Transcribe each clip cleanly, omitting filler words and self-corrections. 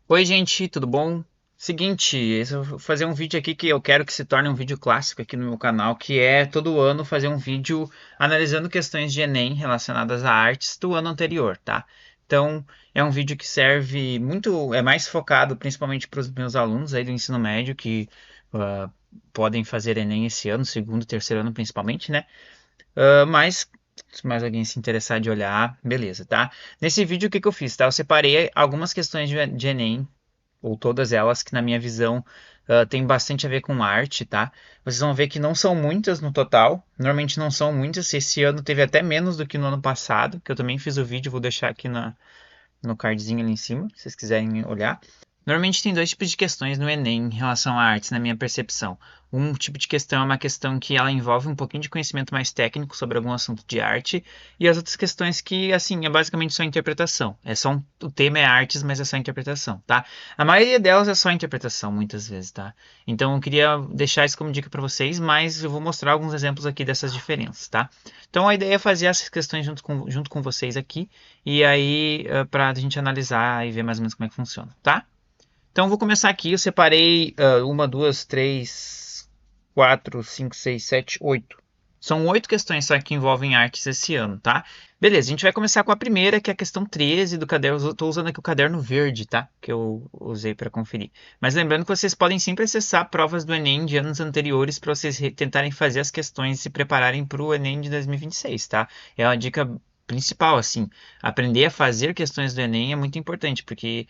Oi, gente, tudo bom? Seguinte, eu vou fazer um vídeo aqui que eu quero que se torne um vídeo clássico aqui no meu canal, que é todo ano fazer um vídeo analisando questões de Enem relacionadas a artes do ano anterior, tá? Então, é um vídeo que serve muito, é mais focado principalmente para os meus alunos aí do ensino médio que ah, podem fazer Enem esse ano, segundo e terceiro ano principalmente, né? Mas se mais alguém se interessar de olhar, beleza, tá? Nesse vídeo, o que que eu fiz, tá? Eu separei algumas questões de Enem ou todas elas, que na minha visão tem bastante a ver com arte, tá? Vocês vão ver que não são muitas no total, normalmente não são muitas, esse ano teve até menos do que no ano passado, que eu também fiz o vídeo, vou deixar aqui no cardzinho ali em cima, se vocês quiserem olhar. Normalmente tem dois tipos de questões no Enem em relação a artes, na minha percepção. Um tipo de questão é uma questão que ela envolve um pouquinho de conhecimento mais técnico sobre algum assunto de arte, e as outras questões que, assim, é basicamente só interpretação. O tema é artes, mas é só interpretação, tá? A maioria delas é só interpretação, muitas vezes, tá? Então eu queria deixar isso como dica para vocês, mas eu vou mostrar alguns exemplos aqui dessas diferenças, tá? Então a ideia é fazer essas questões junto com vocês aqui, e aí para a gente analisar e ver mais ou menos como é que funciona, tá? Então, vou começar aqui. Eu separei uma, duas, três, quatro, cinco, seis, sete, oito. São oito questões só que envolvem artes esse ano, tá? Beleza, a gente vai começar com a primeira, que é a questão 13 do caderno. Eu estou usando aqui o caderno verde, tá? Que eu usei para conferir. Mas lembrando que vocês podem sempre acessar provas do Enem de anos anteriores para vocês tentarem fazer as questões e se prepararem para o Enem de 2026, tá? É uma dica principal, assim. Aprender a fazer questões do Enem é muito importante, porque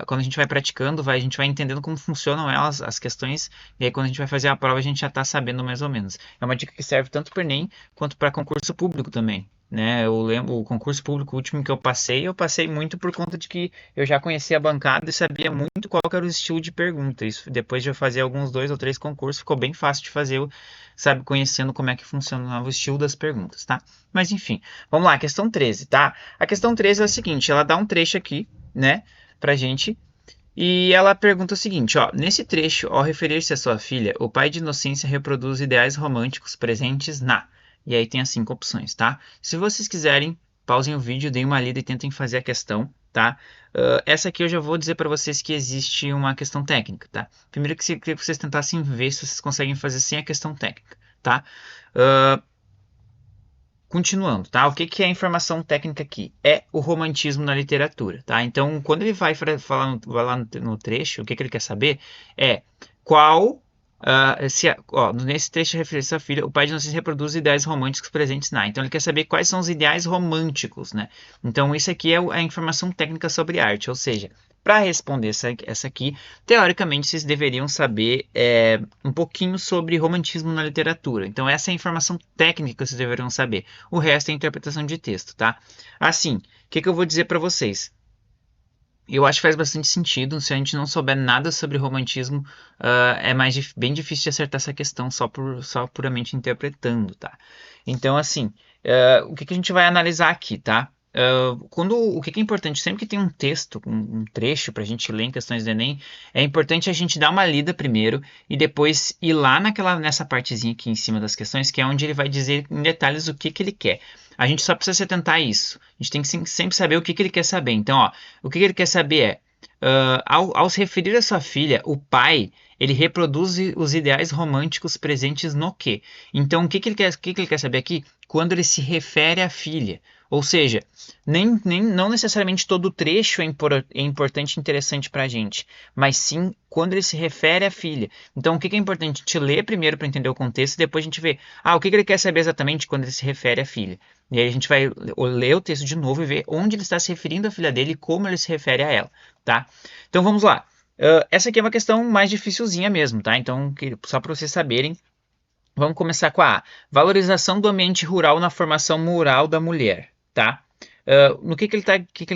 quando a gente vai praticando, a gente vai entendendo como funcionam elas, as questões, e aí quando a gente vai fazer a prova, a gente já está sabendo mais ou menos. É uma dica que serve tanto para o Enem quanto para concurso público também. Né, eu lembro o concurso público último que eu passei muito por conta de que eu já conhecia a bancada e sabia muito qual era o estilo de pergunta. Isso depois de eu fazer alguns dois ou três concursos, ficou bem fácil de fazer, sabe, conhecendo como é que funcionava o estilo das perguntas, tá? Mas enfim, vamos lá, questão 13, tá? A questão 13 é a seguinte, ela dá um trecho aqui, né, pra gente. E ela pergunta o seguinte, ó, nesse trecho, ao referir-se à sua filha, o pai de Inocência reproduz ideais românticos presentes na. E aí tem as cinco opções, tá? Se vocês quiserem, pausem o vídeo, deem uma lida e tentem fazer a questão, tá? Essa aqui eu já vou dizer para vocês que existe uma questão técnica, tá? Primeiro que queria que vocês tentassem ver se vocês conseguem fazer sem a questão técnica, tá? Uh, Continuando, tá? O que que é a informação técnica aqui? É o romantismo na literatura, tá? Então, quando ele falar vai lá no trecho, o que que ele quer saber é qual, nesse trecho referência à filha, o pai de Inocência reproduz ideais românticos presentes na. Então, ele quer saber quais são os ideais românticos, né? Então, isso aqui é a informação técnica sobre arte, ou seja, para responder essa aqui, teoricamente vocês deveriam saber um pouquinho sobre romantismo na literatura. Então, essa é a informação técnica que vocês deveriam saber. O resto é interpretação de texto, tá? Assim, o que que eu vou dizer para vocês? Eu acho que faz bastante sentido. Se a gente não souber nada sobre romantismo, é bem difícil de acertar essa questão só puramente interpretando, tá? Então, assim, o que que a gente vai analisar aqui, tá? O que que é importante, sempre que tem um texto, um trecho para a gente ler em questões do Enem, é importante a gente dar uma lida primeiro e depois ir lá nessa partezinha aqui em cima das questões, que é onde ele vai dizer em detalhes o que que ele quer. A gente só precisa se atentar a isso. A gente tem que sempre saber o que que ele quer saber. Então, ó, o que ele quer saber é, ao se referir a sua filha, o pai, ele reproduz os ideais românticos presentes no quê? Então, o que que ele quer saber aqui? Quando ele se refere à filha. Ou seja, não necessariamente todo trecho é importante e interessante para a gente, mas sim quando ele se refere à filha. Então, o que que é importante? A gente ler primeiro para entender o contexto e depois a gente vê, o que que ele quer saber exatamente quando ele se refere à filha. E aí a gente vai ler o texto de novo e ver onde ele está se referindo à filha dele e como ele se refere a ela, tá? Então vamos lá. Essa aqui é uma questão mais dificilzinha mesmo, tá? Então, só para vocês saberem, vamos começar com a valorização do ambiente rural na formação moral da mulher, tá? No que ele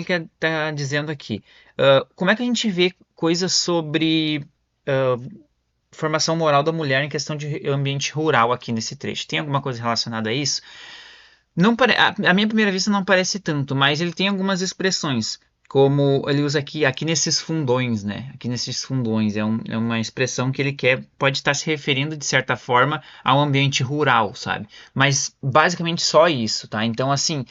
quer tá dizendo aqui? Como é que a gente vê coisas sobre formação moral da mulher em questão de ambiente rural aqui nesse trecho? Tem alguma coisa relacionada a isso? Não a minha primeira vista não parece tanto, mas ele tem algumas expressões, como ele usa aqui nesses fundões, né? Aqui nesses fundões, é uma expressão que ele pode estar se referindo de certa forma a um ambiente rural, sabe? Mas basicamente só isso, tá? Então, assim,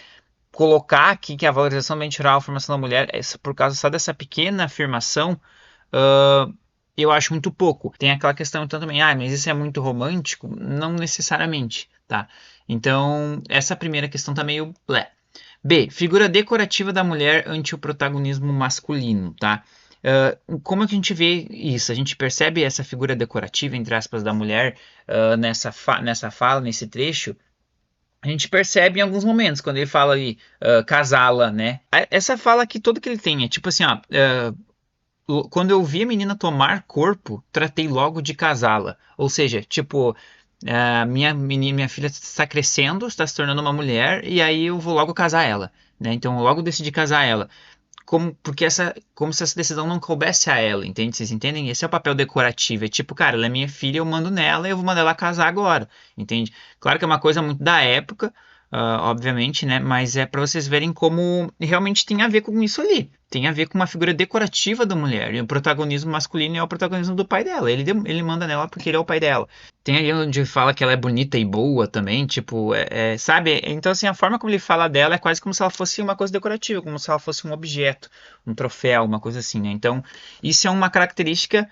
colocar aqui que a valorização ambiental é a formação da mulher, por causa só dessa pequena afirmação, eu acho muito pouco. Tem aquela questão então também, mas isso é muito romântico? Não necessariamente, tá? Então, essa primeira questão tá meio blé. B. Figura decorativa da mulher ante o protagonismo masculino, tá? Como é que a gente vê isso? A gente percebe essa figura decorativa, entre aspas, da mulher nessa fala, nesse trecho. A gente percebe em alguns momentos, quando ele fala ali, casá-la, né? Essa fala aqui, todo que ele tem, é tipo assim, ó. Quando eu vi a menina tomar corpo, tratei logo de casá-la. Ou seja, tipo, minha filha está crescendo, está se tornando uma mulher, e aí eu vou logo casar ela, né? Então eu logo decidi casar ela. Como se essa decisão não coubesse a ela, entende? Vocês entendem? Esse é o papel decorativo. É tipo, cara, ela é minha filha, eu mando nela e eu vou mandar ela casar agora, entende? Claro que é uma coisa muito da época, obviamente, né? Mas é para vocês verem como realmente tem a ver com isso ali. Tem a ver com uma figura decorativa da mulher. E o protagonismo masculino é o protagonismo do pai dela. Ele manda nela porque ele é o pai dela. Tem aí onde fala que ela é bonita e boa também, tipo, sabe? Então, assim, a forma como ele fala dela é quase como se ela fosse uma coisa decorativa, como se ela fosse um objeto, um troféu, uma coisa assim, né? Então, isso é uma característica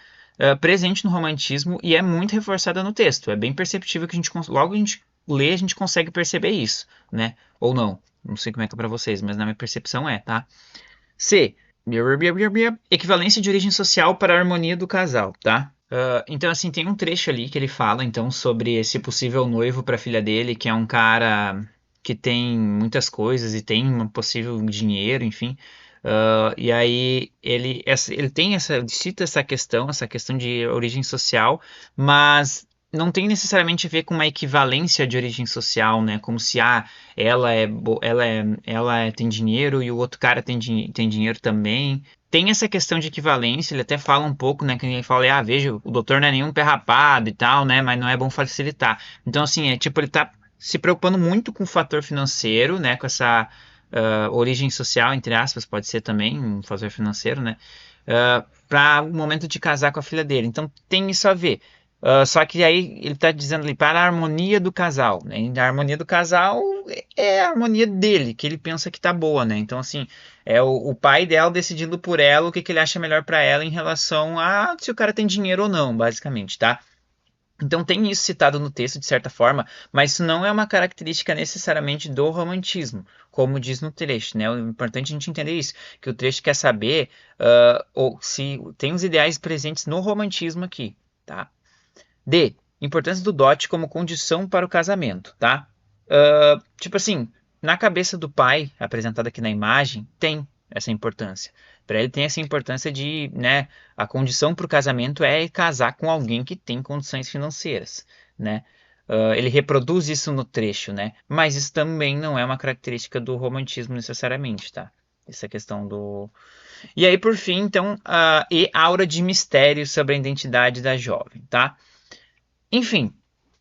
presente no romantismo e é muito reforçada no texto. É bem perceptível que logo a gente lê, a gente consegue perceber isso, né? Ou não. Não sei como é que é pra vocês, mas na minha percepção tá? C. Equivalência de origem social para a harmonia do casal, tá? Então, assim, tem um trecho ali que ele fala, então, sobre esse possível noivo para a filha dele, que é um cara que tem muitas coisas e tem um possível dinheiro, enfim. E aí ele cita essa questão de origem social, mas não tem necessariamente a ver com uma equivalência de origem social, né? Como se tem dinheiro e o outro cara tem dinheiro também. Tem essa questão de equivalência, ele até fala um pouco, né? Que ele fala, veja, o doutor não é nenhum pé rapado e tal, né? Mas não é bom facilitar. Então, assim, tipo, ele tá se preocupando muito com o fator financeiro, né? Com essa origem social, entre aspas, pode ser também um fator financeiro, né? Para o momento de casar com a filha dele. Então, tem isso a ver. Só que aí ele está dizendo ali para a harmonia do casal, né? E a harmonia do casal é a harmonia dele, que ele pensa que tá boa, né? Então, assim, é o pai dela decidindo por ela o que ele acha melhor para ela em relação a se o cara tem dinheiro ou não, basicamente, tá? Então tem isso citado no texto, de certa forma, mas isso não é uma característica necessariamente do romantismo, como diz no trecho, né? O importante é a gente entender isso, que o trecho quer saber ou se tem os ideais presentes no romantismo aqui, tá? D. Importância do dote como condição para o casamento, tá? Tipo assim, na cabeça do pai, apresentado aqui na imagem, tem essa importância. Para ele tem essa importância de, né, a condição para o casamento é casar com alguém que tem condições financeiras, né? Ele reproduz isso no trecho, né? Mas isso também não é uma característica do romantismo necessariamente, tá? Essa questão do... E aí, por fim, então, e aura de mistério sobre a identidade da jovem, tá? Enfim,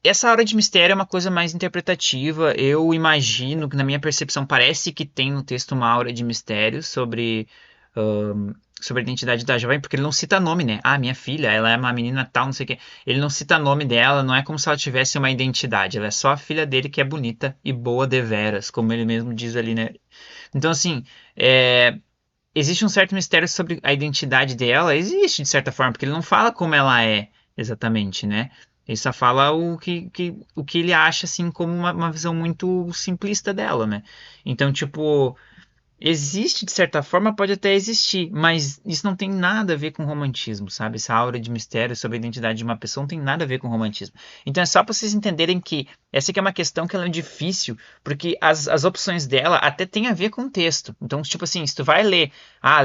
essa aura de mistério é uma coisa mais interpretativa. Eu imagino que, na minha percepção, parece que tem no texto uma aura de mistério sobre a identidade da jovem, porque ele não cita nome, né? Minha filha, ela é uma menina tal, não sei o quê. Ele não cita nome dela, não é como se ela tivesse uma identidade. Ela é só a filha dele que é bonita e boa deveras, como ele mesmo diz ali, né? Então, assim, existe um certo mistério sobre a identidade dela. Existe, de certa forma, porque ele não fala como ela é exatamente, né? Ele só fala o que ele acha, assim, como uma visão muito simplista dela, né? Então, tipo, existe, de certa forma, pode até existir, mas isso não tem nada a ver com romantismo, sabe? Essa aura de mistério sobre a identidade de uma pessoa não tem nada a ver com romantismo. Então é só para vocês entenderem que essa aqui é uma questão que ela é difícil, porque as opções dela até tem a ver com o texto. Então, tipo assim, se tu vai ler,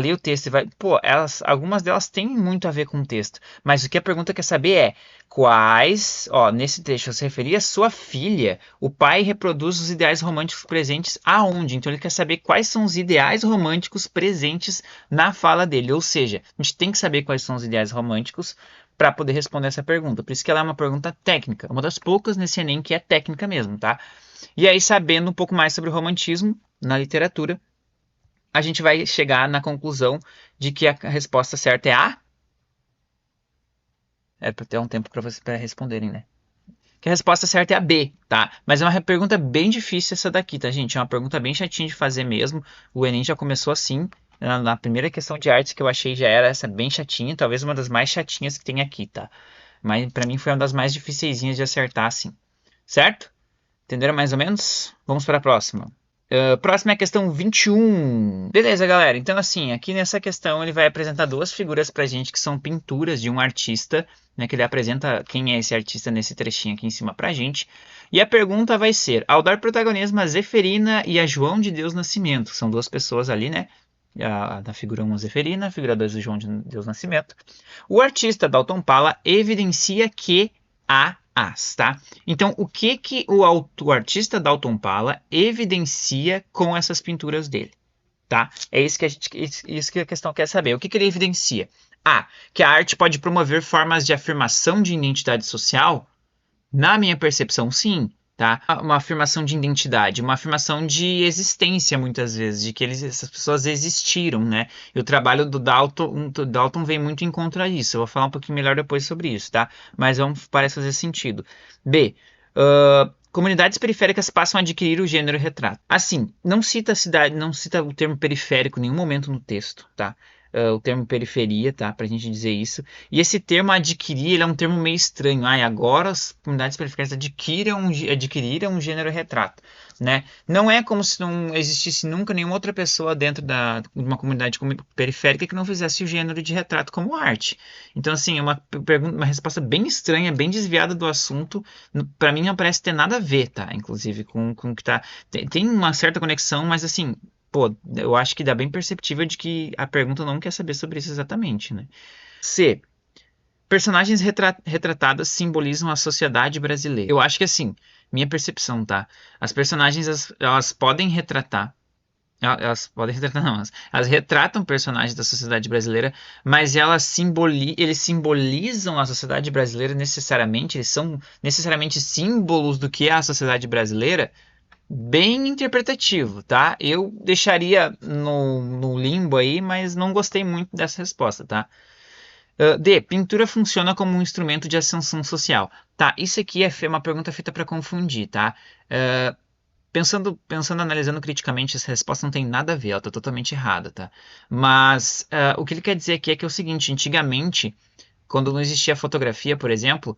lê o texto e vai... Pô, algumas delas têm muito a ver com o texto, mas o que a pergunta quer saber é quais, nesse trecho se referia à sua filha, o pai reproduz os ideais românticos presentes aonde? Então ele quer saber quais são os ideais românticos presentes na fala dele, ou seja, a gente tem que saber quais são os ideais românticos para poder responder essa pergunta. Por isso que ela é uma pergunta técnica, uma das poucas nesse Enem que é técnica mesmo, tá? E aí, sabendo um pouco mais sobre o romantismo na literatura, a gente vai chegar na conclusão de que a resposta certa é A. É para ter um tempo para vocês responderem, né? que a resposta certa é a B, tá? Mas é uma pergunta bem difícil essa daqui, tá, gente? É uma pergunta bem chatinha de fazer mesmo. O Enem já começou assim. Na primeira questão de artes que eu achei já era essa bem chatinha, talvez uma das mais chatinhas que tem aqui, tá? Mas pra mim foi uma das mais dificilzinhas de acertar, assim. Certo? Entenderam mais ou menos? Vamos para a próxima. Próxima é a questão 21. Beleza, galera. Então, assim, aqui nessa questão ele vai apresentar duas figuras pra gente que são pinturas de um artista, né? Que ele apresenta quem é esse artista nesse trechinho aqui em cima pra gente. E a pergunta vai ser: ao dar protagonismo a Zeferina e a João de Deus Nascimento, são duas pessoas ali, né? Da figura 1 a Zeferina, a figura 2 o João de Deus Nascimento. O artista Dalton Pala evidencia que há as, tá? Então, o que o artista Dalton Pala evidencia com essas pinturas dele, tá? É isso que a questão quer saber. O que ele evidencia? A, que a arte pode promover formas de afirmação de identidade social? Na minha percepção, sim. Tá? Uma afirmação de identidade, uma afirmação de existência, muitas vezes, de que essas pessoas existiram, né? E o trabalho do Dalton vem muito em contra disso. Eu vou falar um pouquinho melhor depois sobre isso, tá? Mas parece fazer sentido. B. Comunidades periféricas passam a adquirir o gênero retrato. Assim, não cita a cidade, não cita o termo periférico em nenhum momento no texto, tá? O termo periferia, tá? Pra gente dizer isso. E esse termo adquirir, ele é um termo meio estranho. Agora as comunidades periféricas adquiriram um gênero retrato, né? Não é como se não existisse nunca nenhuma outra pessoa dentro de uma comunidade periférica que não fizesse o gênero de retrato como arte. Então, assim, é uma resposta bem estranha, bem desviada do assunto. Pra mim não parece ter nada a ver, tá? Inclusive, com o que tá... Tem uma certa conexão, mas assim... Pô, eu acho que dá bem perceptível de que a pergunta não quer saber sobre isso exatamente, né? C. Personagens retratadas simbolizam a sociedade brasileira. Eu acho que assim, minha percepção, tá? As personagens, elas podem retratar. Elas podem retratar, não. Elas retratam personagens da sociedade brasileira, mas eles simbolizam a sociedade brasileira necessariamente. Eles são necessariamente símbolos do que é a sociedade brasileira. Bem interpretativo, tá? Eu deixaria no limbo aí, mas não gostei muito dessa resposta, tá? D. Pintura funciona como um instrumento de ascensão social. Tá, isso aqui é uma pergunta feita para confundir, tá? Pensando, analisando criticamente, essa resposta não tem nada a ver, ela tá totalmente errada, tá? Mas o que ele quer dizer aqui é que é o seguinte: antigamente, quando não existia fotografia, por exemplo,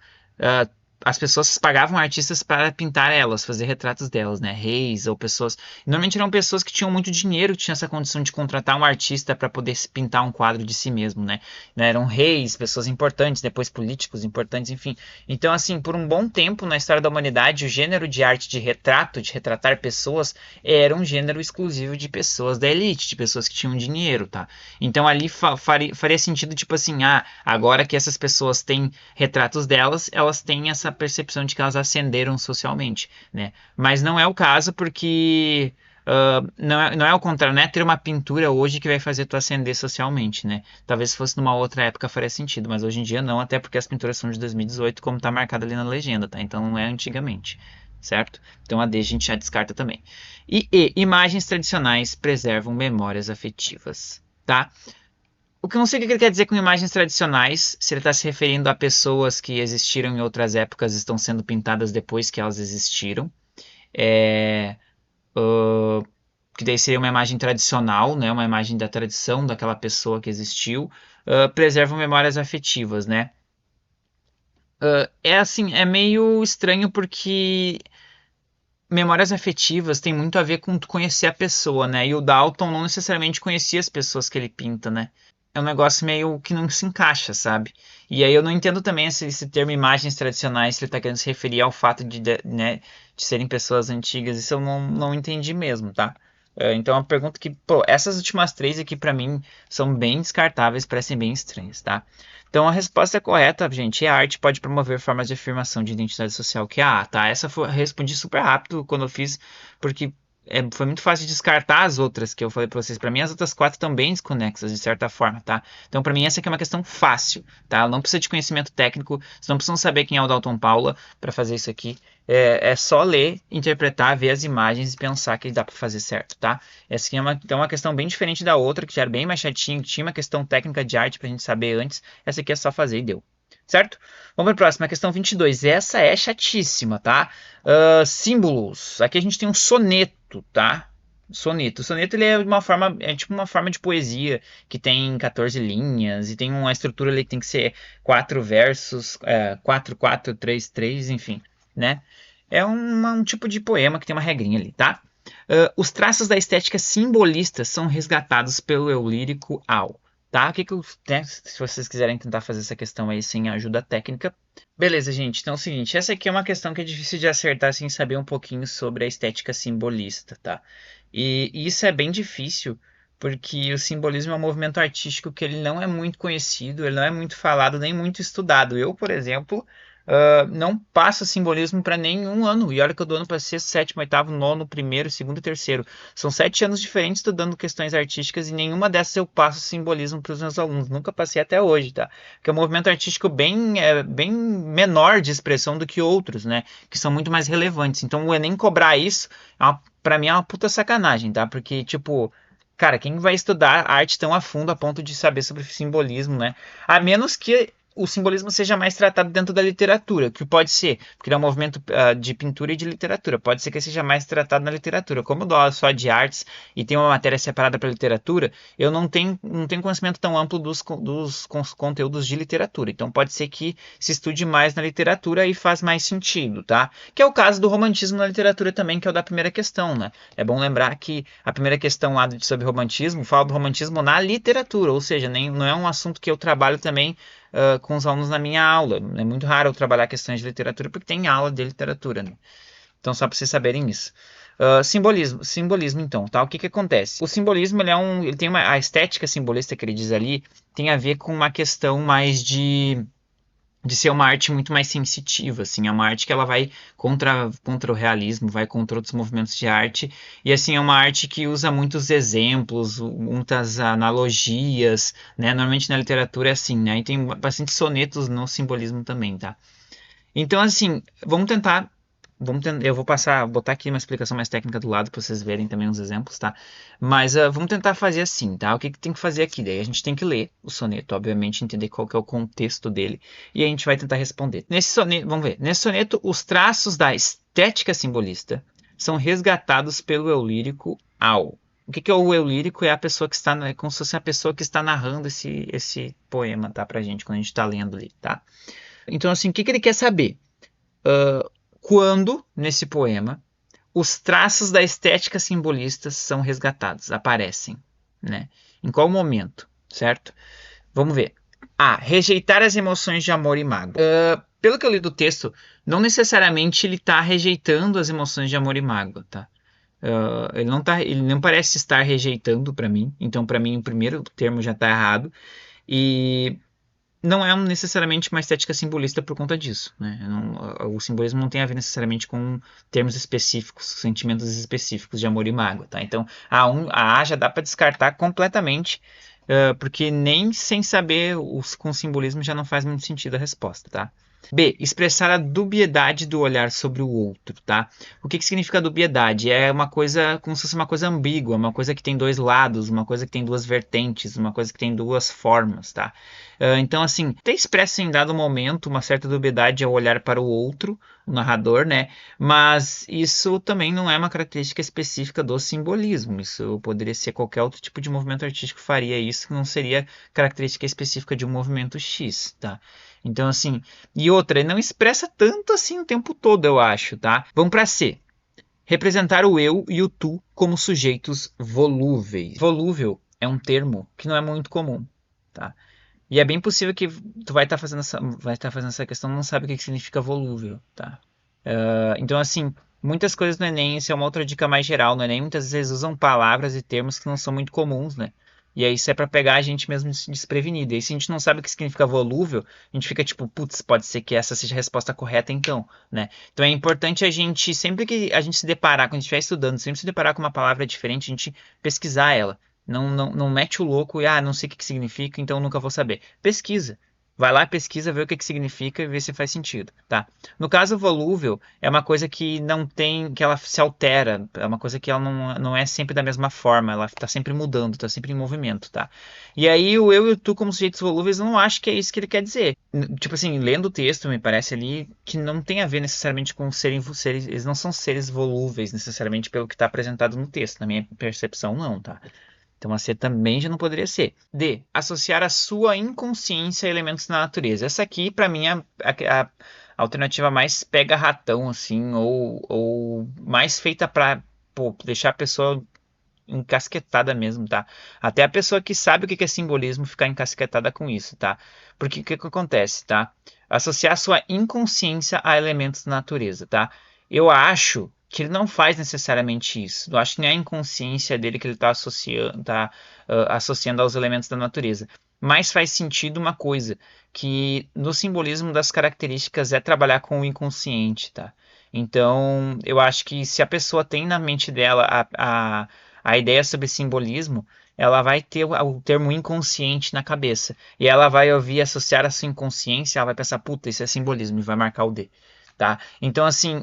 as pessoas pagavam artistas para pintar elas, fazer retratos delas, né? Reis ou pessoas. Normalmente eram pessoas que tinham muito dinheiro, que tinham essa condição de contratar um artista para poder pintar um quadro de si mesmo, né? Eram reis, pessoas importantes, depois políticos importantes, enfim. Então, assim, por um bom tempo na história da humanidade, o gênero de arte de retrato, de retratar pessoas, era um gênero exclusivo de pessoas da elite, de pessoas que tinham dinheiro, tá? Então ali faria sentido, tipo assim, agora que essas pessoas têm retratos delas, elas têm essa percepção de que elas ascenderam socialmente, né? Mas não é o caso porque não é o contrário, não é ter uma pintura hoje que vai fazer tu ascender socialmente, né? Talvez se fosse numa outra época faria sentido, mas hoje em dia não, até porque as pinturas são de 2018, como tá marcado ali na legenda, tá? Então não é antigamente, certo? Então a D a gente já descarta também. E imagens tradicionais preservam memórias afetivas, tá? O que eu não sei o que ele quer dizer com imagens tradicionais, se ele está se referindo a pessoas que existiram em outras épocas e estão sendo pintadas depois que elas existiram. Que daí seria uma imagem tradicional, né? Uma imagem da tradição daquela pessoa que existiu. Preservam memórias afetivas, né? É assim, é meio estranho porque memórias afetivas tem muito a ver com tu conhecer a pessoa, né? E o Dalton não necessariamente conhecia as pessoas que ele pinta, né? É um negócio meio que não se encaixa, sabe? E aí eu não entendo também esse termo imagens tradicionais, se ele está querendo se referir ao fato né, de serem pessoas antigas. Isso eu não entendi mesmo, tá? Então é uma pergunta que, pô, essas últimas três aqui pra mim são bem descartáveis, parecem bem estranhas, tá? Então a resposta correta, gente, é a arte pode promover formas de afirmação de identidade social, que é a A, tá? Essa eu respondi super rápido quando eu fiz, porque foi muito fácil de descartar as outras que eu falei para vocês. Para mim, as outras quatro estão bem desconexas, de certa forma, tá? Então, para mim, essa aqui é uma questão fácil, tá? Não precisa de conhecimento técnico, vocês não precisam saber quem é o Dalton Paula para fazer isso aqui. É só ler, interpretar, ver as imagens e pensar que dá para fazer certo, tá? Essa aqui então, uma questão bem diferente da outra, que já era bem mais chatinho, tinha uma questão técnica de arte para a gente saber antes. Essa aqui é só fazer e deu, certo? Vamos para a próxima, questão 22. Essa é chatíssima, tá? Símbolos. Aqui a gente tem um soneto, tá? Soneto. O soneto ele é uma forma, é tipo uma forma de poesia que tem 14 linhas e tem uma estrutura ali que tem que ser 4 versos, 4, 4, 3, 3, enfim, né? É um tipo de poema que tem uma regrinha ali, tá? Os traços da estética simbolista são resgatados pelo eu lírico ao. Tá? Né, se vocês quiserem tentar fazer essa questão aí sem ajuda técnica. Beleza, gente. Então é o seguinte, essa aqui é uma questão que é difícil de acertar sem saber um pouquinho sobre a estética simbolista, tá? E isso é bem difícil, porque o simbolismo é um movimento artístico que ele não é muito conhecido, ele não é muito falado, nem muito estudado. Eu, por exemplo, não passo simbolismo para nenhum ano. E olha que eu dou ano para sexto, sétimo, oitavo, nono, primeiro, segundo e terceiro. São 7 anos diferentes estudando questões artísticas e nenhuma dessas eu passo simbolismo para os meus alunos. Nunca passei até hoje, tá? Porque é um movimento artístico bem menor de expressão do que outros, né? Que são muito mais relevantes. Então o Enem cobrar isso, para mim é uma puta sacanagem, tá? Porque, tipo, cara, quem vai estudar arte tão a fundo a ponto de saber sobre simbolismo, né? A menos que o simbolismo seja mais tratado dentro da literatura, que pode ser, porque é um movimento de pintura e de literatura, pode ser que seja mais tratado na literatura. Como eu dou aula só de artes e tem uma matéria separada para literatura, eu não tenho conhecimento tão amplo dos conteúdos de literatura. Então pode ser que se estude mais na literatura e faz mais sentido, tá? Que é o caso do romantismo na literatura também, que é o da primeira questão, né? É bom lembrar que a primeira questão lá sobre romantismo fala do romantismo na literatura, ou seja, não é um assunto que eu trabalho também com os alunos na minha aula. É muito raro eu trabalhar questões de literatura porque tem aula de literatura, né? Então, só para vocês saberem isso. Simbolismo, então, tá? O que acontece? O simbolismo, ele tem a estética simbolista que ele diz ali, tem a ver com uma questão mais de ser uma arte muito mais sensitiva, assim, é uma arte que ela vai contra o realismo, vai contra outros movimentos de arte, e assim, é uma arte que usa muitos exemplos, muitas analogias, né, normalmente na literatura é assim, né, e tem bastante sonetos no simbolismo também, tá? Então, assim, eu vou botar aqui uma explicação mais técnica do lado para vocês verem também uns exemplos, tá? Mas vamos tentar fazer assim, tá? O que tem que fazer aqui? Daí a gente tem que ler o soneto, obviamente, entender qual que é o contexto dele, e a gente vai tentar responder. Nesse soneto, vamos ver. Nesse soneto, os traços da estética simbolista são resgatados pelo eu lírico ao. O que é o eu lírico? É a pessoa que está, é como se fosse a pessoa que está narrando esse poema, tá? Pra gente, quando a gente está lendo ali, tá? Então, assim, o que ele quer saber? Quando, nesse poema, os traços da estética simbolista são resgatados, aparecem, né? Em qual momento, certo? Vamos ver. A. Rejeitar as emoções de amor e mágoa. Pelo que eu li do texto, não necessariamente ele está rejeitando as emoções de amor e mágoa, tá? Ele não parece estar rejeitando para mim, então para mim o primeiro termo já está errado. E não é necessariamente uma estética simbolista por conta disso, né? O simbolismo não tem a ver necessariamente com termos específicos, sentimentos específicos de amor e mágoa, tá? Então, a A já dá para descartar completamente, porque nem sem saber com simbolismo já não faz muito sentido a resposta, tá? B. Expressar a dubiedade do olhar sobre o outro, tá? O que significa dubiedade? É uma coisa, como se fosse uma coisa ambígua, uma coisa que tem dois lados, uma coisa que tem duas vertentes, uma coisa que tem duas formas, tá? Então, assim, até expressa em dado momento uma certa dubiedade ao olhar para o outro, o narrador, né? Mas isso também não é uma característica específica do simbolismo. Isso poderia ser qualquer outro tipo de movimento artístico que faria isso, que não seria característica específica de um movimento X, tá? Então, assim, e outra, ele não expressa tanto assim o tempo todo, eu acho, tá? Vamos para C. Representar o eu e o tu como sujeitos volúveis. Volúvel é um termo que não é muito comum, tá? E é bem possível que tu vai estar fazendo essa questão e não sabe o que significa volúvel, tá? Então, assim, muitas coisas no Enem, isso é uma outra dica mais geral. No Enem, muitas vezes usam palavras e termos que não são muito comuns, né? E aí isso é para pegar a gente mesmo desprevenido. E aí se a gente não sabe o que significa volúvel, a gente fica tipo, putz, pode ser que essa seja a resposta correta então, né? Então é importante a gente, sempre que a gente se deparar, quando a gente estiver estudando, sempre se deparar com uma palavra diferente, a gente pesquisar ela. Não mete o louco e, não sei o que significa, então nunca vou saber. Pesquisa. Vai lá, pesquisa, vê o que que significa e vê se faz sentido, tá? No caso, volúvel é uma coisa que não tem, que ela se altera, é uma coisa que ela não é sempre da mesma forma, ela está sempre mudando, está sempre em movimento, tá? E aí o eu e o tu como sujeitos volúveis, eu não acho que é isso que ele quer dizer. Tipo assim, lendo o texto, me parece ali que não tem a ver necessariamente com seres, eles não são seres volúveis necessariamente pelo que está apresentado no texto, na minha percepção não, tá? Então a C também já não poderia ser. D. Associar a sua inconsciência a elementos da natureza. Essa aqui, para mim, é a alternativa mais pega-ratão, assim, ou mais feita para deixar a pessoa encasquetada mesmo, tá? Até a pessoa que sabe o que é simbolismo ficar encasquetada com isso, tá? Porque o que acontece, tá? Associar a sua inconsciência a elementos da natureza, tá? Eu acho que ele não faz necessariamente isso. Eu acho que não é a inconsciência dele que ele está associando aos elementos da natureza. Mas faz sentido uma coisa, que no simbolismo das características é trabalhar com o inconsciente, tá? Então, eu acho que se a pessoa tem na mente dela a ideia sobre simbolismo, ela vai ter o termo inconsciente na cabeça. E ela vai ouvir associar a sua inconsciência, ela vai pensar, puta, isso é simbolismo, e vai marcar o D. Tá? Então, assim,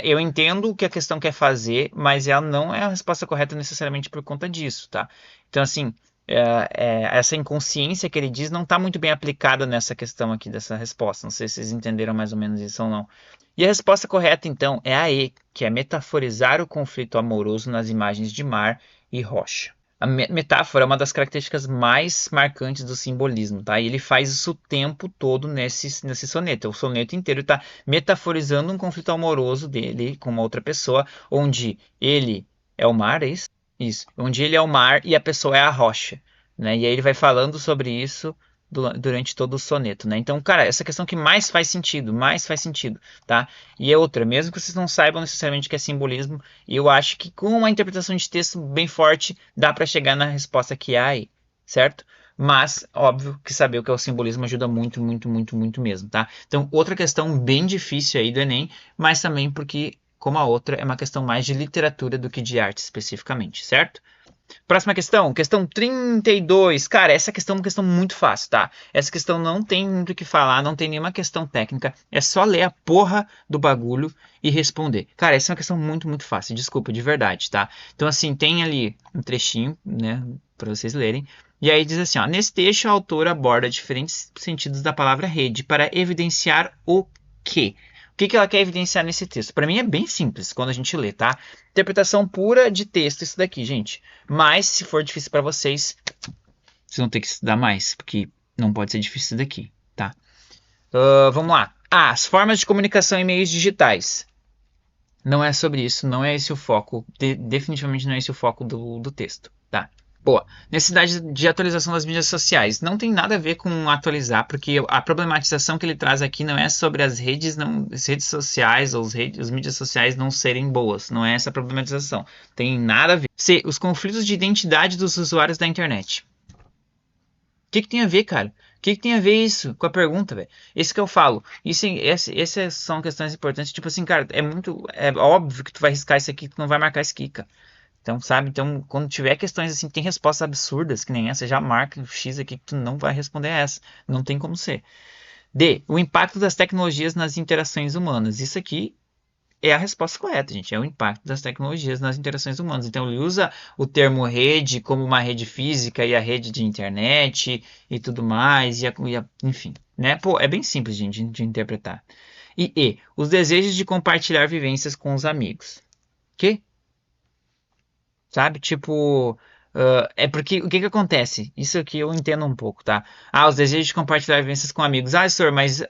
eu entendo o que a questão quer fazer, mas ela não é a resposta correta necessariamente por conta disso, tá? Então, assim, essa inconsciência que ele diz não está muito bem aplicada nessa questão aqui dessa resposta. Não sei se vocês entenderam mais ou menos isso ou não. E a resposta correta, então, é a E, que é metaforizar o conflito amoroso nas imagens de mar e rocha. A metáfora é uma das características mais marcantes do simbolismo, tá? E ele faz isso o tempo todo nesse soneto. O soneto inteiro está metaforizando um conflito amoroso dele com uma outra pessoa, onde ele é o mar, é isso? Isso. Onde ele é o mar e a pessoa é a rocha, né? E aí ele vai falando sobre isso durante todo o soneto, né? Então, cara, essa questão que mais faz sentido, tá? E é outra, mesmo que vocês não saibam necessariamente o que é simbolismo, eu acho que com uma interpretação de texto bem forte, dá para chegar na resposta que há aí, certo? Mas, óbvio que saber o que é o simbolismo ajuda muito, muito, muito, muito mesmo, tá? Então, outra questão bem difícil aí do Enem, mas também porque, como a outra, é uma questão mais de literatura do que de arte especificamente, certo? Próxima questão, questão 32. Cara, essa questão é uma questão muito fácil, tá? Essa questão não tem muito o que falar, não tem nenhuma questão técnica. É só ler a porra do bagulho e responder. Cara, essa é uma questão muito, muito fácil. Desculpa, de verdade, tá? Então, assim, tem ali um trechinho, né, para vocês lerem. E aí diz assim, ó. Nesse texto, a autora aborda diferentes sentidos da palavra rede para evidenciar o quê? O que ela quer evidenciar nesse texto? Para mim é bem simples quando a gente lê, tá? Interpretação pura de texto, isso daqui, gente. Mas, se for difícil para vocês, vocês vão ter que estudar mais, porque não pode ser difícil isso daqui, tá? Vamos lá. As formas de comunicação em meios digitais. Não é sobre isso, não é esse o foco. Definitivamente não é esse o foco do texto, tá? Boa. Necessidade de atualização das mídias sociais. Não tem nada a ver com atualizar, porque a problematização que ele traz aqui não é sobre as redes, as redes sociais ou as mídias sociais não serem boas. Não é essa a problematização. Tem nada a ver. C. Os conflitos de identidade dos usuários da internet. O que tem a ver, cara? O que tem a ver isso com a pergunta, velho? Isso que eu falo. Essas são questões importantes. Tipo assim, cara, é óbvio que tu vai riscar isso aqui, tu não vai marcar isso aqui, cara. Então, sabe? Então, quando tiver questões assim, tem respostas absurdas, que nem essa, já marca o X aqui que tu não vai responder essa. Não tem como ser. D. O impacto das tecnologias nas interações humanas. Isso aqui é a resposta correta, gente. É o impacto das tecnologias nas interações humanas. Então, ele usa o termo rede como uma rede física e a rede de internet e tudo mais, enfim. Né? Pô, é bem simples, gente, de interpretar. E. Os desejos de compartilhar vivências com os amigos. Que? Sabe? Tipo, é porque o que acontece? Isso aqui eu entendo um pouco, tá? Os desejos de compartilhar vivências com amigos. Senhor, mas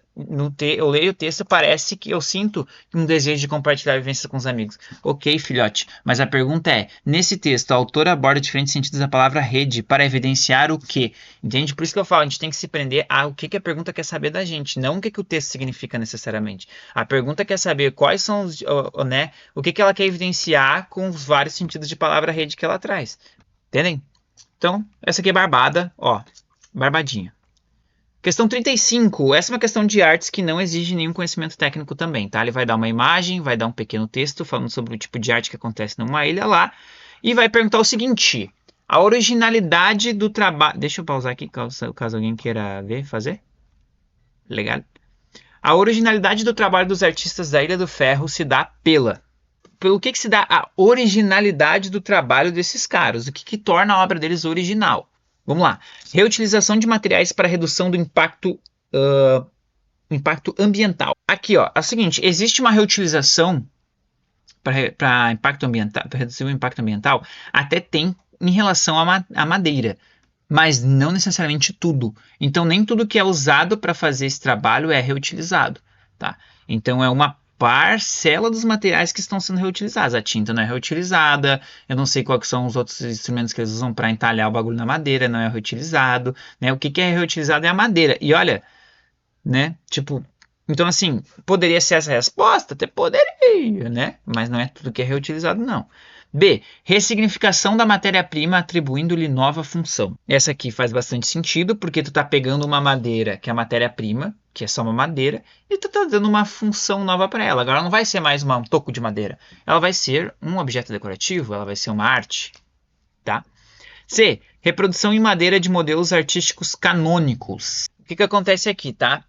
eu leio o texto, parece que eu sinto um desejo de compartilhar vivências com os amigos. Ok, filhote, mas a pergunta é: nesse texto, a autora aborda diferentes sentidos da palavra rede para evidenciar o quê? Entende? Por isso que eu falo, a gente tem que se prender a o que a pergunta quer saber da gente, não o que o texto significa necessariamente. A pergunta quer saber quais são os, né, o que ela quer evidenciar com os vários sentidos de palavra rede que ela traz. Entendem? Então, essa aqui é barbada, ó, barbadinha. Questão 35. Essa é uma questão de artes que não exige nenhum conhecimento técnico também, tá? Ele vai dar uma imagem, vai dar um pequeno texto falando sobre o tipo de arte que acontece numa ilha lá e vai perguntar o seguinte: a originalidade do trabalho... Deixa eu pausar aqui, caso alguém queira ver, fazer. Legal? A originalidade do trabalho dos artistas da Ilha do Ferro se dá pelo que se dá a originalidade do trabalho desses caras? O que torna a obra deles original? Vamos lá. Reutilização de materiais para redução do impacto ambiental. Aqui, ó, é o seguinte, existe uma reutilização para impacto ambiental, para reduzir o impacto ambiental, até tem em relação à madeira, mas não necessariamente tudo. Então, nem tudo que é usado para fazer esse trabalho é reutilizado, tá? Então, é uma parcela dos materiais que estão sendo reutilizados. A tinta não é reutilizada, eu não sei quais são os outros instrumentos que eles usam para entalhar o bagulho na madeira, não é reutilizado, né? O que é reutilizado é a madeira. E olha, né? Tipo, então assim, poderia ser essa a resposta? Até poderia, né? Mas não é tudo que é reutilizado, não. B. Ressignificação da matéria-prima atribuindo-lhe nova função. Essa aqui faz bastante sentido, porque tu tá pegando uma madeira, que é a matéria-prima, que é só uma madeira, e tu tá dando uma função nova para ela. Agora não vai ser mais um toco de madeira. Ela vai ser um objeto decorativo, ela vai ser uma arte, tá? C. Reprodução em madeira de modelos artísticos canônicos. O que acontece aqui, tá?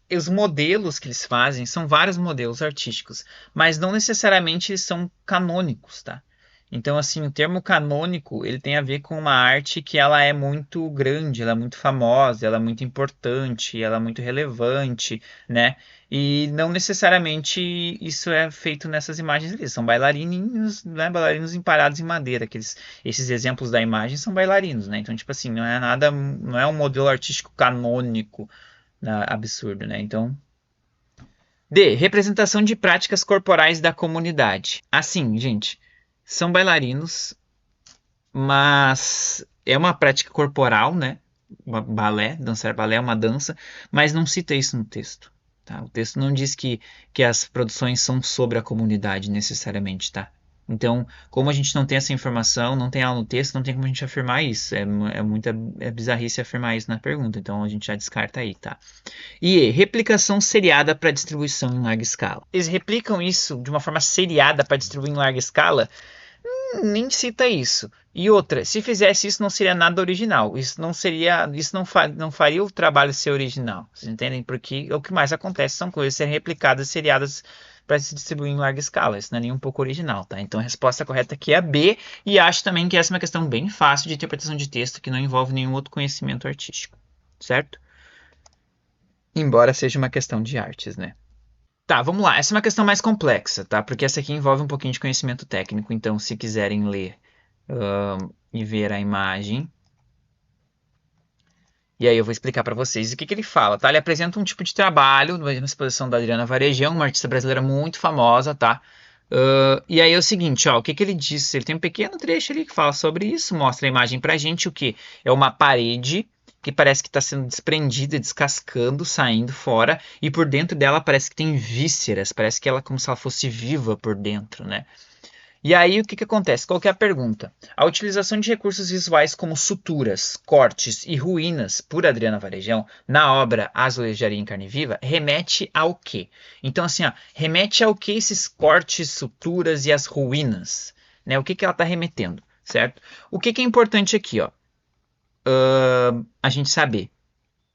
Os modelos que eles fazem são vários modelos artísticos, mas não necessariamente eles são canônicos, tá? Então, assim, o termo canônico, ele tem a ver com uma arte que ela é muito grande, ela é muito famosa, ela é muito importante, ela é muito relevante, né? E não necessariamente isso é feito nessas imagens ali. São bailarinos, né? Bailarinos empalhados em madeira. Esses exemplos da imagem são bailarinos, né? Então, tipo assim, não é nada, não é um modelo artístico canônico, absurdo, né? Então, D. Representação de práticas corporais da comunidade. Assim, gente, são bailarinos, mas é uma prática corporal, né? Balé, dançar balé é uma dança, mas não cita isso no texto, tá? O texto não diz que as produções são sobre a comunidade necessariamente, tá? Então, como a gente não tem essa informação, não tem ela no texto, não tem como a gente afirmar isso. É muita bizarrice afirmar isso na pergunta, então a gente já descarta aí, tá? E replicação seriada para distribuição em larga escala. Eles replicam isso de uma forma seriada para distribuir em larga escala? Nem cita isso. E outra, se fizesse isso não seria nada original. Isso não faria o trabalho ser original. Vocês entendem? Porque o que mais acontece são coisas serem replicadas, seriadas para se distribuir em larga escala. Isso não é nem um pouco original, tá? Então a resposta correta aqui é a B, e acho também que essa é uma questão bem fácil de interpretação de texto que não envolve nenhum outro conhecimento artístico, certo? Embora seja uma questão de artes, né? Tá, vamos lá. Essa é uma questão mais complexa, tá? Porque essa aqui envolve um pouquinho de conhecimento técnico. Então, se quiserem ler e ver a imagem, e aí eu vou explicar para vocês o que ele fala, tá? Ele apresenta um tipo de trabalho, uma exposição da Adriana Varejão, uma artista brasileira muito famosa, tá? E aí é o seguinte, ó, o que ele diz? Ele tem um pequeno trecho ali que fala sobre isso, mostra a imagem pra gente, o que é uma parede que parece que está sendo desprendida, descascando, saindo fora, e por dentro dela parece que tem vísceras, parece que ela como se ela fosse viva por dentro, né? E aí o que acontece? Qual que é a pergunta? A utilização de recursos visuais como suturas, cortes e ruínas por Adriana Varejão na obra Azulejaria em Carne Viva remete ao quê? Então assim, ó, remete ao que esses cortes, suturas e as ruínas? Né? O que ela está remetendo, certo? O que é importante aqui, ó? A gente saber.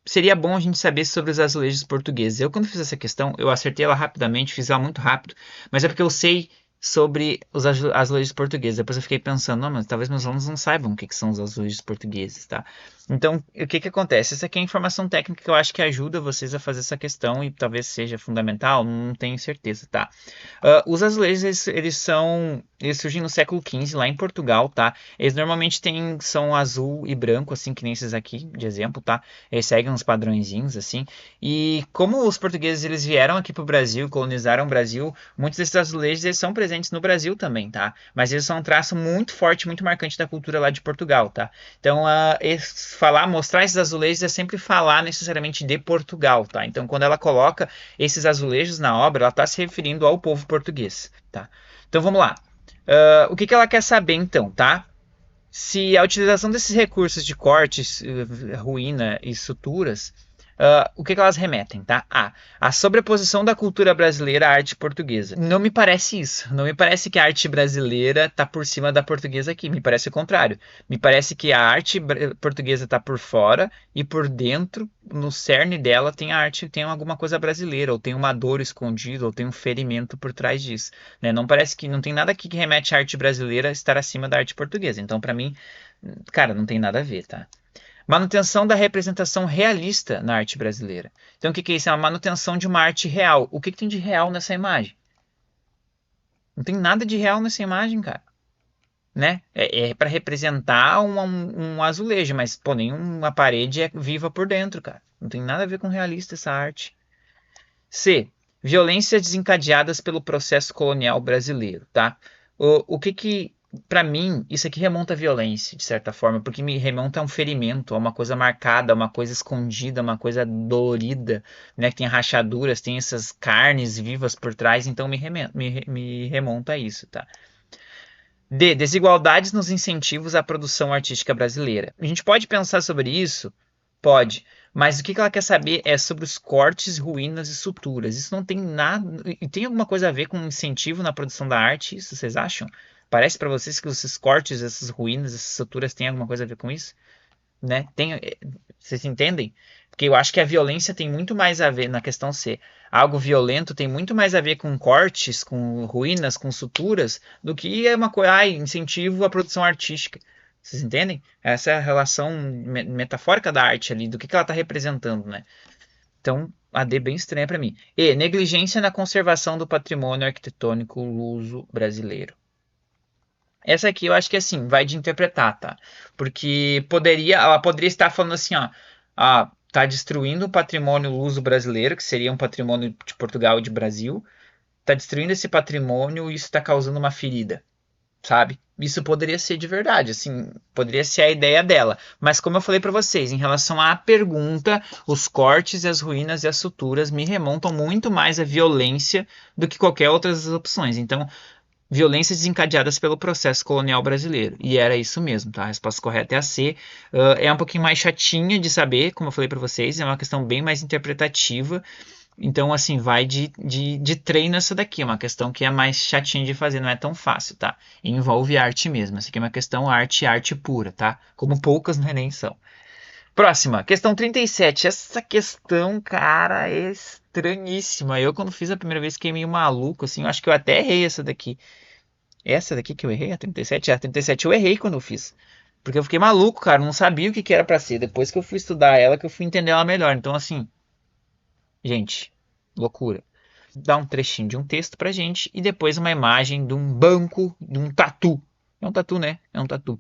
Seria bom a gente saber sobre os azulejos portugueses. Eu, quando fiz essa questão, eu acertei ela rapidamente, fiz ela muito rápido, mas é porque eu sei sobre os azulejos portugueses. Depois eu fiquei pensando, não, mas talvez meus alunos não saibam o que são os azulejos portugueses, tá? Então, o que acontece? Essa aqui é a informação técnica que eu acho que ajuda vocês a fazer essa questão e talvez seja fundamental, não tenho certeza, tá? Os azulejos, eles surgem no século XV, lá em Portugal, tá? Eles normalmente são azul e branco, assim, que nem esses aqui, de exemplo, tá? Eles seguem uns padrõezinhos, assim. E como os portugueses, eles vieram aqui pro Brasil, colonizaram o Brasil, muitos desses azulejos, eles são presentes no Brasil também, tá? Mas eles são um traço muito forte, muito marcante da cultura lá de Portugal, tá? Então, mostrar esses azulejos é sempre falar necessariamente de Portugal, tá? Então, quando ela coloca esses azulejos na obra, ela está se referindo ao povo português, tá? Então, vamos lá. O que ela quer saber, então, tá? Se a utilização desses recursos de cortes, ruína e suturas, o que elas remetem, tá? A sobreposição da cultura brasileira à arte portuguesa. Não me parece isso. Não me parece que a arte brasileira está por cima da portuguesa aqui. Me parece o contrário. Me parece que a arte portuguesa está por fora e por dentro no cerne dela tem a arte, tem alguma coisa brasileira, ou tem uma dor escondida, ou tem um ferimento por trás disso, né? Não parece que não tem nada aqui que remete à arte brasileira estar acima da arte portuguesa. Então, para mim, cara, não tem nada a ver, tá? Manutenção da representação realista na arte brasileira. Então, o que que é isso? É uma manutenção de uma arte real. O que que tem de real nessa imagem? Não tem nada de real nessa imagem, cara. Né? É para representar um azulejo, mas, pô, nenhuma parede é viva por dentro, cara. Não tem nada a ver com realista essa arte. C. Violências desencadeadas pelo processo colonial brasileiro, tá? O que que, para mim, isso aqui remonta à violência, de certa forma, porque me remonta a um ferimento, a uma coisa marcada, a uma coisa escondida, uma coisa dolorida, né? Que tem rachaduras, tem essas carnes vivas por trás, então me remonta a isso, tá? D. Desigualdades nos incentivos à produção artística brasileira. A gente pode pensar sobre isso? Pode. Mas o que ela quer saber é sobre os cortes, ruínas e suturas. Isso não tem nada. E tem alguma coisa a ver com incentivo na produção da arte? Isso vocês acham? Parece para vocês que esses cortes, essas ruínas, essas suturas têm alguma coisa a ver com isso? Né? Vocês entendem? Porque eu acho que a violência tem muito mais a ver, na questão C, algo violento tem muito mais a ver com cortes, com ruínas, com suturas, do que é uma coisa, incentivo à produção artística. Vocês entendem? Essa é a relação metafórica da arte ali, do que ela está representando, né? Então, a D é bem estranha para mim. E, negligência na conservação do patrimônio arquitetônico luso brasileiro. Essa aqui eu acho que assim, vai de interpretar, tá? Porque ela poderia estar falando assim, ó, tá destruindo o patrimônio luso brasileiro, que seria um patrimônio de Portugal e de Brasil, tá destruindo esse patrimônio e isso está causando uma ferida, sabe? Isso poderia ser de verdade, assim, poderia ser a ideia dela. Mas como eu falei para vocês, em relação à pergunta, os cortes e as ruínas e as suturas me remontam muito mais à violência do que qualquer outras opções. Então, violências desencadeadas pelo processo colonial brasileiro. E era isso mesmo, tá? A resposta correta é a C. É um pouquinho mais chatinha de saber, como eu falei para vocês, é uma questão bem mais interpretativa. Então, assim, vai de treino essa daqui. É uma questão que é mais chatinha de fazer, não é tão fácil, tá? E envolve arte mesmo. Essa aqui é uma questão arte pura, tá? Como poucas no Enem são. Próxima, questão 37. Essa questão, cara, é estranhíssima. Eu, quando fiz a primeira vez, fiquei meio maluco, assim. Eu acho que eu até errei essa daqui. Essa daqui que eu errei, a 37? A 37 eu errei quando eu fiz. Porque eu fiquei maluco, cara. Não sabia o que que era pra ser. Depois que eu fui estudar ela, que eu fui entender ela melhor. Então, assim, gente, loucura. Dá um trechinho de um texto pra gente e depois uma imagem de um banco, de um tatu. É um tatu, né? É um tatu.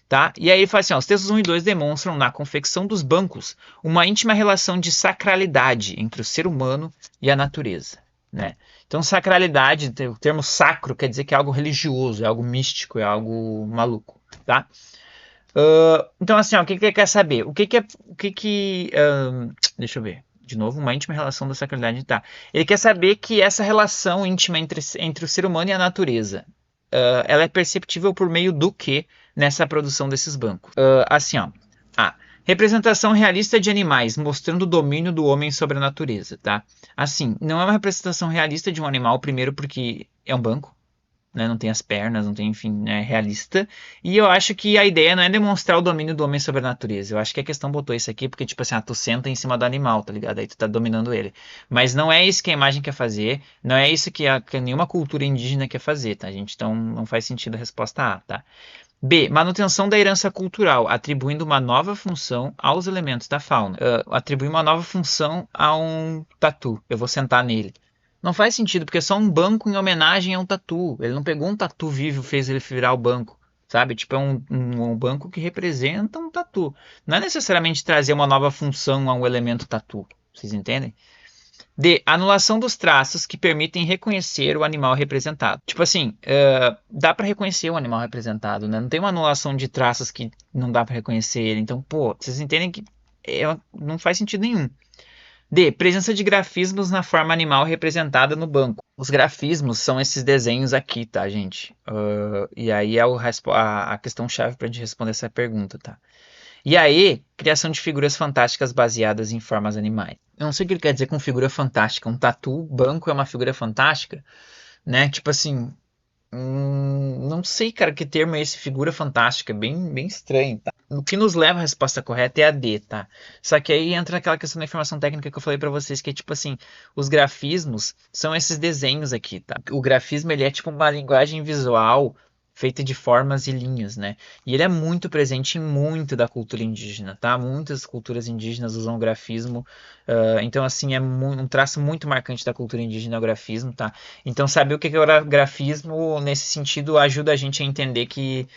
Tá? E aí ele fala assim, ó, os textos 1 e 2 demonstram na confecção dos bancos uma íntima relação de sacralidade entre o ser humano e a natureza, né? Então sacralidade, o termo sacro quer dizer que é algo religioso, é algo místico, é algo maluco, tá? Então assim, ó, o que que ele quer saber? Deixa eu ver. De novo, uma íntima relação da sacralidade, tá? Ele quer saber que essa relação íntima entre o ser humano e a natureza, ela é perceptível por meio do que nessa produção desses bancos. Assim, ó. A. Representação realista de animais, mostrando o domínio do homem sobre a natureza, tá? Assim, não é uma representação realista de um animal, primeiro porque é um banco, né? Não tem as pernas, não tem, enfim, é realista. E eu acho que a ideia não é demonstrar o domínio do homem sobre a natureza. Eu acho que a questão botou isso aqui porque, tipo assim, tu senta em cima do animal, tá ligado? Aí tu tá dominando ele. Mas não é isso que a imagem quer fazer, não é isso que nenhuma cultura indígena quer fazer, tá, gente? Então não faz sentido a resposta A, tá? B. Manutenção da herança cultural, atribuindo uma nova função aos elementos da fauna. Atribuir uma nova função a um tatu. Eu vou sentar nele. Não faz sentido, porque é só um banco em homenagem a um tatu. Ele não pegou um tatu vivo e fez ele virar o banco. Sabe? Tipo, é um banco que representa um tatu. Não é necessariamente trazer uma nova função a um elemento tatu. Vocês entendem? D. Anulação dos traços que permitem reconhecer o animal representado. Tipo assim, dá para reconhecer o animal representado, né? Não tem uma anulação de traços que não dá para reconhecer ele. Então, pô, vocês entendem que não faz sentido nenhum. D. Presença de grafismos na forma animal representada no banco. Os grafismos são esses desenhos aqui, tá, gente? E aí é a questão-chave para a gente responder essa pergunta, tá? E aí, criação de figuras fantásticas baseadas em formas animais. Eu não sei o que ele quer dizer com figura fantástica. Um tatu, banco é uma figura fantástica, né? Tipo assim, Não sei, cara, que termo é esse, figura fantástica, bem estranho, tá? O que nos leva à resposta correta é a D, tá? Só que aí entra aquela questão da informação técnica que eu falei pra vocês, que é tipo assim, os grafismos são esses desenhos aqui, tá? O grafismo, ele é tipo uma linguagem visual feita de formas e linhas, né? E ele é muito presente em muito da cultura indígena, tá? Muitas culturas indígenas usam o grafismo, então assim, é um traço muito marcante da cultura indígena, o grafismo, tá? Então, saber o que é o grafismo, nesse sentido, ajuda a gente a entender que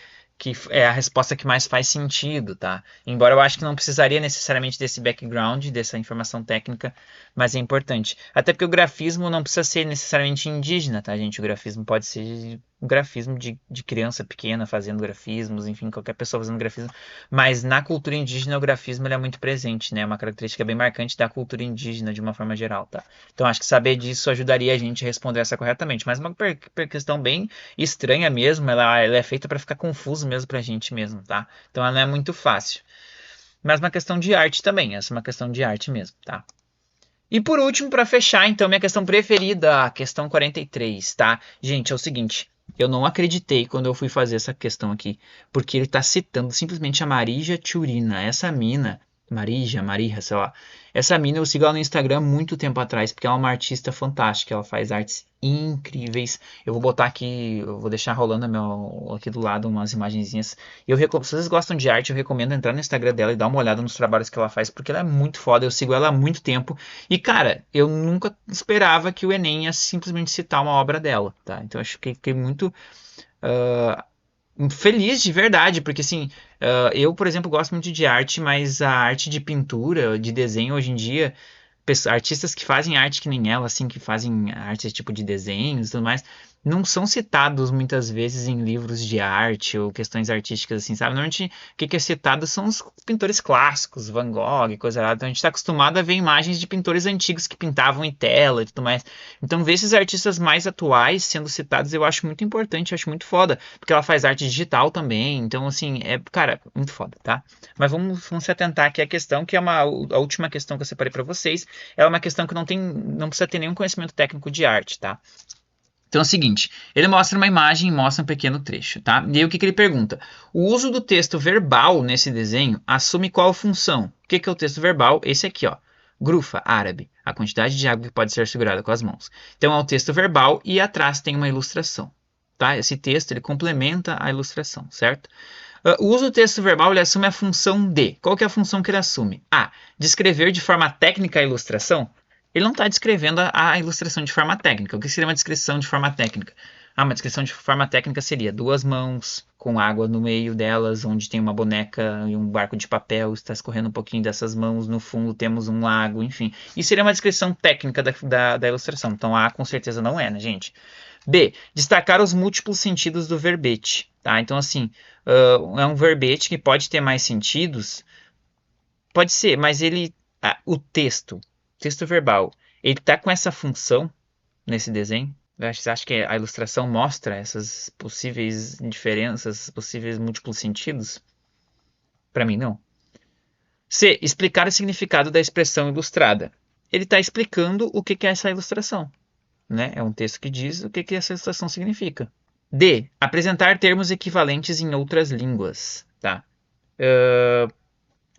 é a resposta que mais faz sentido, tá? Embora eu acho que não precisaria necessariamente desse background, dessa informação técnica, mas é importante. Até porque o grafismo não precisa ser necessariamente indígena, tá, gente? O grafismo pode ser um grafismo de criança pequena fazendo grafismos, enfim, qualquer pessoa fazendo grafismo. Mas na cultura indígena, o grafismo ele é muito presente, né? É uma característica bem marcante da cultura indígena, de uma forma geral, tá? Então, acho que saber disso ajudaria a gente a responder essa corretamente. Mas uma questão bem estranha mesmo, ela é feita para ficar confuso mesmo pra gente mesmo, tá? Então, ela não é muito fácil. Mas uma questão de arte também, essa é uma questão de arte mesmo, tá? E por último, para fechar, então, minha questão preferida, a questão 43, tá? Gente, é o seguinte, eu não acreditei quando eu fui fazer essa questão aqui, porque ele tá citando simplesmente a Marija Tchurina, essa mina, Marija, sei lá. Essa mina eu sigo ela no Instagram há muito tempo atrás, porque ela é uma artista fantástica, ela faz artes incríveis. Eu vou botar aqui, eu vou deixar rolando aqui do lado umas imagenzinhas. Se vocês gostam de arte, eu recomendo entrar no Instagram dela e dar uma olhada nos trabalhos que ela faz, porque ela é muito foda, eu sigo ela há muito tempo. E, cara, eu nunca esperava que o Enem ia simplesmente citar uma obra dela, tá? Então, acho que fiquei muito feliz de verdade, porque, assim, eu, por exemplo, gosto muito de arte, mas a arte de pintura, de desenho, hoje em dia, artistas que fazem arte que nem ela, assim, que fazem arte tipo de desenhos e tudo mais, não são citados muitas vezes em livros de arte ou questões artísticas, assim, sabe? Normalmente o que é citado são os pintores clássicos, Van Gogh e coisa lá. Então a gente está acostumado a ver imagens de pintores antigos que pintavam em tela e tudo mais. Então ver esses artistas mais atuais sendo citados eu acho muito importante, eu acho muito foda, porque ela faz arte digital também. Então, assim, cara, muito foda, tá? Mas vamos se atentar aqui à questão, que é a última questão que eu separei para vocês, é uma questão que não precisa ter nenhum conhecimento técnico de arte, tá? Então é o seguinte, ele mostra uma imagem e mostra um pequeno trecho, tá? E aí o que ele pergunta? O uso do texto verbal nesse desenho assume qual função? O que é o texto verbal? Esse aqui, ó. Grufa, árabe, a quantidade de água que pode ser segurada com as mãos. Então é o texto verbal e atrás tem uma ilustração, tá? Esse texto ele complementa a ilustração, certo? O uso do texto verbal ele assume a função de. Qual que é a função que ele assume? A. Descrever de forma técnica a ilustração. Ele não está descrevendo a ilustração de forma técnica. O que seria uma descrição de forma técnica? Uma descrição de forma técnica seria duas mãos com água no meio delas, onde tem uma boneca e um barco de papel, está escorrendo um pouquinho dessas mãos, no fundo temos um lago, enfim. Isso seria uma descrição técnica da ilustração. Então A com certeza não é, né, gente? B. Destacar os múltiplos sentidos do verbete. Tá? Então, assim, é um verbete que pode ter mais sentidos. Pode ser, mas o texto verbal, ele tá com essa função nesse desenho. Você acha que a ilustração mostra essas possíveis diferenças, possíveis múltiplos sentidos? Para mim, não. C. Explicar o significado da expressão ilustrada. Ele está explicando o que é essa ilustração. Né? É um texto que diz o que essa ilustração significa. D. Apresentar termos equivalentes em outras línguas. Tá?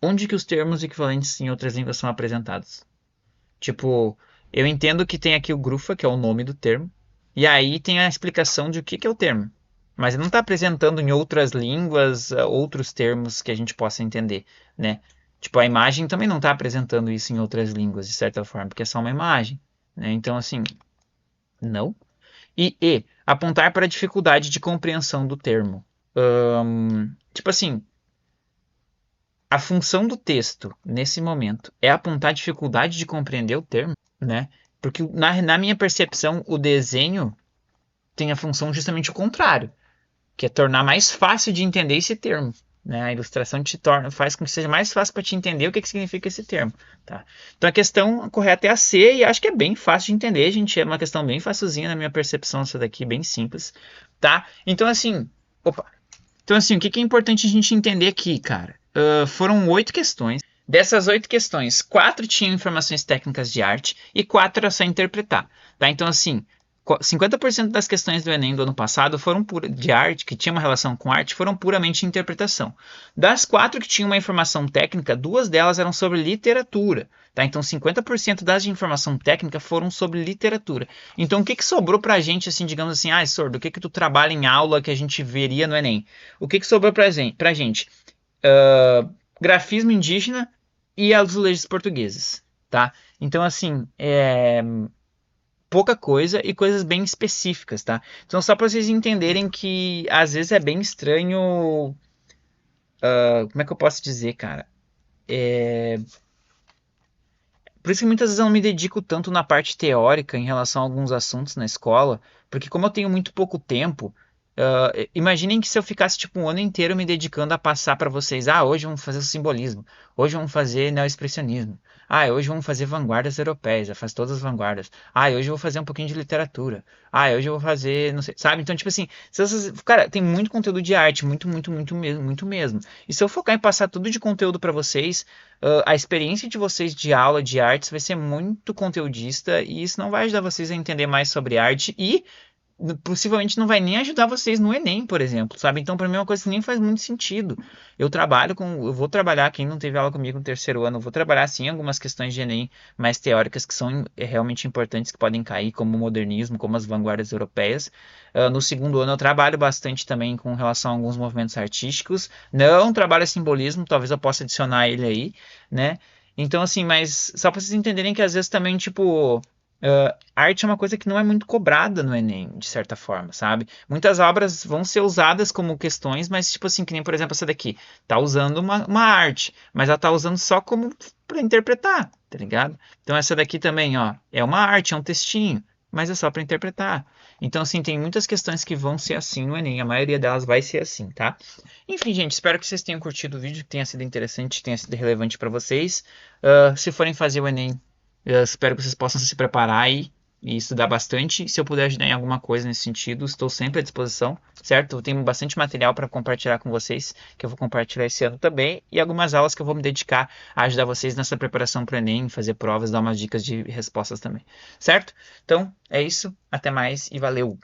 Onde que os termos equivalentes em outras línguas são apresentados? Tipo, eu entendo que tem aqui o grufa, que é o nome do termo, e aí tem a explicação de o que é o termo. Mas ele não está apresentando em outras línguas outros termos que a gente possa entender, né? Tipo, a imagem também não está apresentando isso em outras línguas, de certa forma, porque é só uma imagem, né? Então, assim, não. E, apontar para a dificuldade de compreensão do termo. Tipo assim, a função do texto, nesse momento, é apontar a dificuldade de compreender o termo, né? Porque na minha percepção, o desenho tem a função justamente o contrário, que é tornar mais fácil de entender esse termo. Né? A ilustração faz com que seja mais fácil para te entender o que significa esse termo. Tá? Então a questão correta é a C, e acho que é bem fácil de entender, gente. É uma questão bem facilzinha na minha percepção, essa daqui, bem simples. Tá? Então, assim. O que é importante a gente entender aqui, cara? Foram 8 questões. Dessas 8 questões, 4 tinham informações técnicas de arte e 4 era só interpretar. Tá? Então, assim, 50% das questões do Enem do ano passado foram de arte, que tinha uma relação com arte, foram puramente interpretação. Das 4 que tinham uma informação técnica, 2 delas eram sobre literatura. Tá? Então 50% das de informação técnica foram sobre literatura. Então o que sobrou pra gente, assim, digamos assim, Sordo, o que tu trabalha em aula que a gente veria no Enem? O que sobrou pra gente? Grafismo indígena e azulejos portugueses. Tá? Então, assim, pouca coisa e coisas bem específicas, tá? Então, só para vocês entenderem que às vezes é bem estranho. Como é que eu posso dizer, cara? Por isso que muitas vezes eu não me dedico tanto na parte teórica em relação a alguns assuntos na escola, porque como eu tenho muito pouco tempo, imaginem que se eu ficasse tipo um ano inteiro me dedicando a passar para vocês, hoje vamos fazer o simbolismo, hoje vamos fazer neoexpressionismo, hoje vamos fazer vanguardas europeias, eu faço todas as vanguardas, hoje eu vou fazer um pouquinho de literatura, hoje eu vou fazer, não sei, sabe? Então, tipo assim, cara, tem muito conteúdo de arte, muito mesmo. E se eu focar em passar tudo de conteúdo para vocês, a experiência de vocês de aula de artes vai ser muito conteudista e isso não vai ajudar vocês a entender mais sobre arte e possivelmente não vai nem ajudar vocês no Enem, por exemplo, sabe? Então, para mim é uma coisa que nem faz muito sentido. Eu vou trabalhar, quem não teve aula comigo no terceiro ano, eu vou trabalhar sim algumas questões de Enem mais teóricas que são realmente importantes, que podem cair, como o modernismo, como as vanguardas europeias. No segundo ano eu trabalho bastante também com relação a alguns movimentos artísticos. Não trabalho simbolismo, talvez eu possa adicionar ele aí, né? Então, assim, mas só para vocês entenderem que às vezes também, tipo, arte é uma coisa que não é muito cobrada no Enem, de certa forma, sabe? Muitas obras vão ser usadas como questões, mas tipo assim, que nem por exemplo essa daqui, tá usando uma arte, mas ela tá usando só como para interpretar, tá ligado? Então essa daqui também, ó, é uma arte, é um textinho, mas é só para interpretar. Então assim, tem muitas questões que vão ser assim no Enem, a maioria delas vai ser assim, tá? Enfim, gente, espero que vocês tenham curtido o vídeo, que tenha sido interessante, tenha sido relevante para vocês. Se forem fazer o Enem, eu espero que vocês possam se preparar e estudar bastante. Se eu puder ajudar em alguma coisa nesse sentido, estou sempre à disposição, certo? Eu tenho bastante material para compartilhar com vocês, que eu vou compartilhar esse ano também, e algumas aulas que eu vou me dedicar a ajudar vocês nessa preparação para o Enem, fazer provas, dar umas dicas de respostas também, certo? Então, é isso. Até mais e valeu!